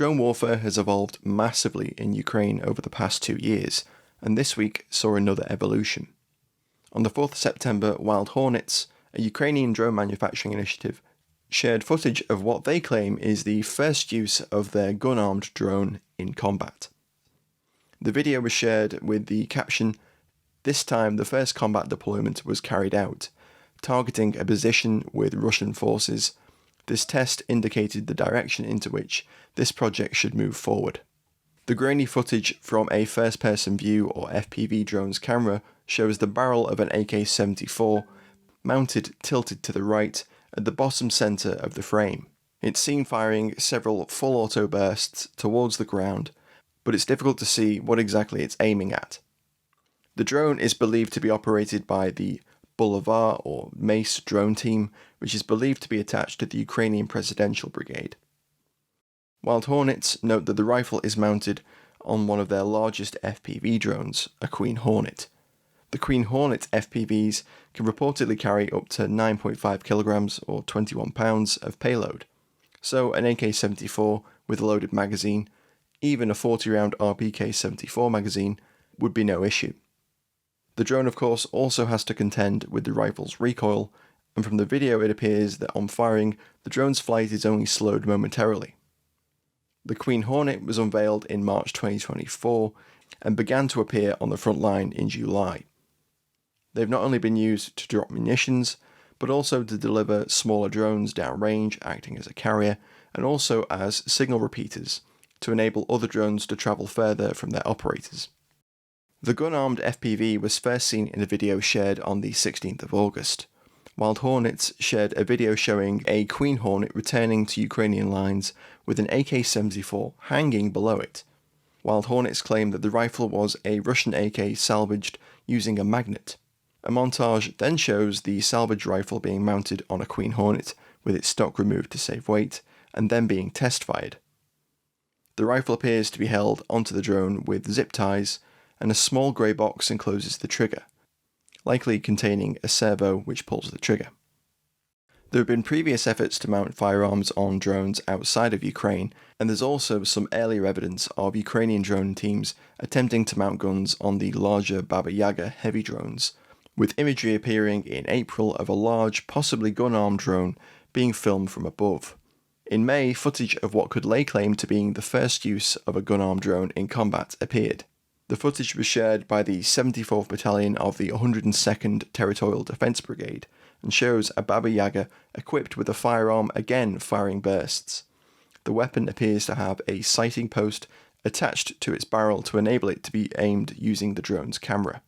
Drone warfare has evolved massively in Ukraine over the past 2 years, and this week saw another evolution. On the 4th of September, Wild Hornets, a Ukrainian drone manufacturing initiative, shared footage of what they claim is the first use of their gun-armed drone in combat. The video was shared with the caption, "This time the first combat deployment was carried out, targeting a position with Russian forces. This test indicated the direction into which this project should move forward." The grainy footage from a first-person view or FPV drone's camera shows the barrel of an AK-74 mounted tilted to the right at the bottom centre of the frame. It's seen firing several full auto bursts towards the ground, but it's difficult to see what exactly it's aiming at. The drone is believed to be operated by the Boulevard or Mace drone team, which is believed to be attached to the Ukrainian Presidential Brigade. Wild Hornets note that the rifle is mounted on one of their largest FPV drones, a Queen Hornet. The Queen Hornet FPVs can reportedly carry up to 9.5 kilograms or 21 pounds of payload, so an AK-74 with a loaded magazine, even a 40-round RPK-74 magazine, would be no issue. The drone, of course, also has to contend with the rifle's recoil, and from the video it appears that on firing, the drone's flight is only slowed momentarily. The Queen Hornet was unveiled in March 2024 and began to appear on the front line in July. They've not only been used to drop munitions, but also to deliver smaller drones downrange, acting as a carrier, and also as signal repeaters, to enable other drones to travel further from their operators. The gun-armed FPV was first seen in a video shared on the 16th of August. Wild Hornets shared a video showing a Queen Hornet returning to Ukrainian lines with an AK-74 hanging below it. Wild Hornets claimed that the rifle was a Russian AK salvaged using a magnet. A montage then shows the salvage rifle being mounted on a Queen Hornet with its stock removed to save weight, and then being test-fired. The rifle appears to be held onto the drone with zip ties, and a small grey box encloses the trigger, likely containing a servo which pulls the trigger. There have been previous efforts to mount firearms on drones outside of Ukraine, and there's also some earlier evidence of Ukrainian drone teams attempting to mount guns on the larger Baba Yaga heavy drones, with imagery appearing in April of a large, possibly gun-armed drone being filmed from above. In May, footage of what could lay claim to being the first use of a gun-armed drone in combat appeared. The footage was shared by the 74th Battalion of the 102nd Territorial Defence Brigade and shows a Baba Yaga equipped with a firearm again firing bursts. The weapon appears to have a sighting post attached to its barrel to enable it to be aimed using the drone's camera.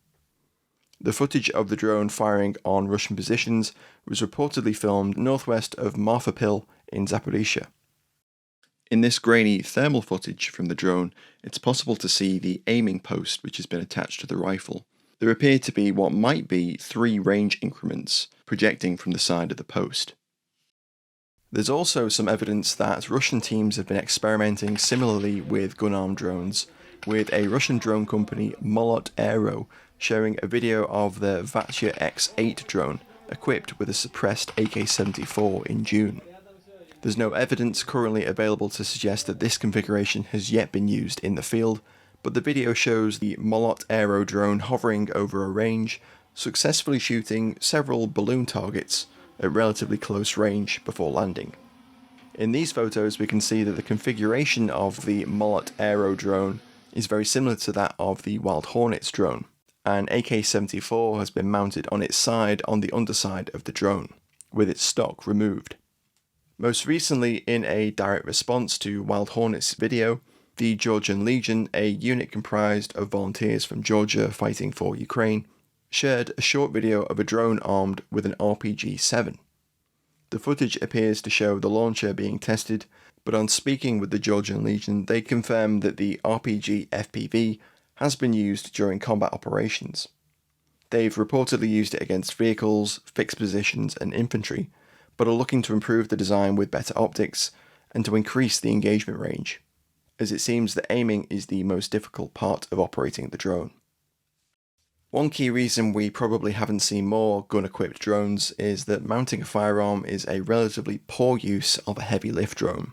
The footage of the drone firing on Russian positions was reportedly filmed northwest of Marfapil in Zaporizhia. In this grainy thermal footage from the drone, it's possible to see the aiming post which has been attached to the rifle. There appear to be what might be 3 range increments projecting from the side of the post. There's also some evidence that Russian teams have been experimenting similarly with gun-armed drones, with a Russian drone company, Molot Aero, sharing a video of their Vatya X8 drone equipped with a suppressed AK-74 in June. There's no evidence currently available to suggest that this configuration has yet been used in the field, but the video shows the Molot Aero drone hovering over a range, successfully shooting several balloon targets at relatively close range before landing. In these photos we can see that the configuration of the Molot Aero drone is very similar to that of the Wild Hornets drone. An AK-74 has been mounted on its side on the underside of the drone, with its stock removed. Most recently, in a direct response to Wild Hornets' video, the Georgian Legion, a unit comprised of volunteers from Georgia fighting for Ukraine, shared a short video of a drone armed with an RPG-7. The footage appears to show the launcher being tested, but on speaking with the Georgian Legion, they confirmed that the RPG FPV has been used during combat operations. They've reportedly used it against vehicles, fixed positions, and infantry, but are looking to improve the design with better optics and to increase the engagement range, as it seems that aiming is the most difficult part of operating the drone. One key reason we probably haven't seen more gun-equipped drones is that mounting a firearm is a relatively poor use of a heavy lift drone.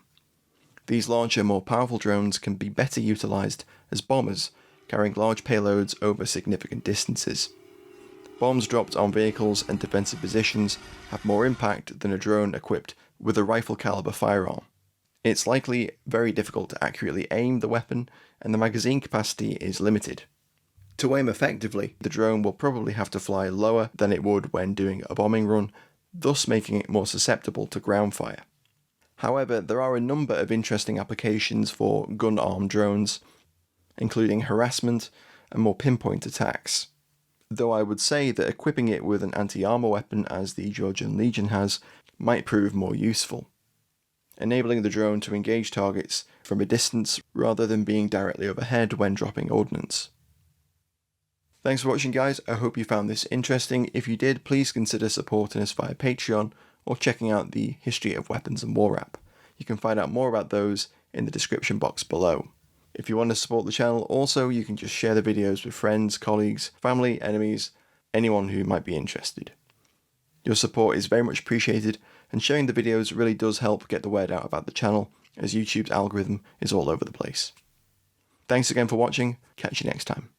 These larger, more powerful drones can be better utilised as bombers, carrying large payloads over significant distances. Bombs dropped on vehicles and defensive positions have more impact than a drone equipped with a rifle-caliber firearm. It's likely very difficult to accurately aim the weapon, and the magazine capacity is limited. To aim effectively, the drone will probably have to fly lower than it would when doing a bombing run, thus making it more susceptible to ground fire. However, there are a number of interesting applications for gun-armed drones, including harassment and more pinpoint attacks. Though I would say that equipping it with an anti-armor weapon, as the Georgian Legion has, might prove more useful, enabling the drone to engage targets from a distance rather than being directly overhead when dropping ordnance. Thanks for watching, guys. I hope you found this interesting. If you did, please consider supporting us via Patreon or checking out the History of Weapons and War app. You can find out more about those in the description box below. If you want to support the channel, also, you can just share the videos with friends, colleagues, family, enemies, anyone who might be interested. Your support is very much appreciated, and sharing the videos really does help get the word out about the channel, as YouTube's algorithm is all over the place. Thanks again for watching. Catch you next time.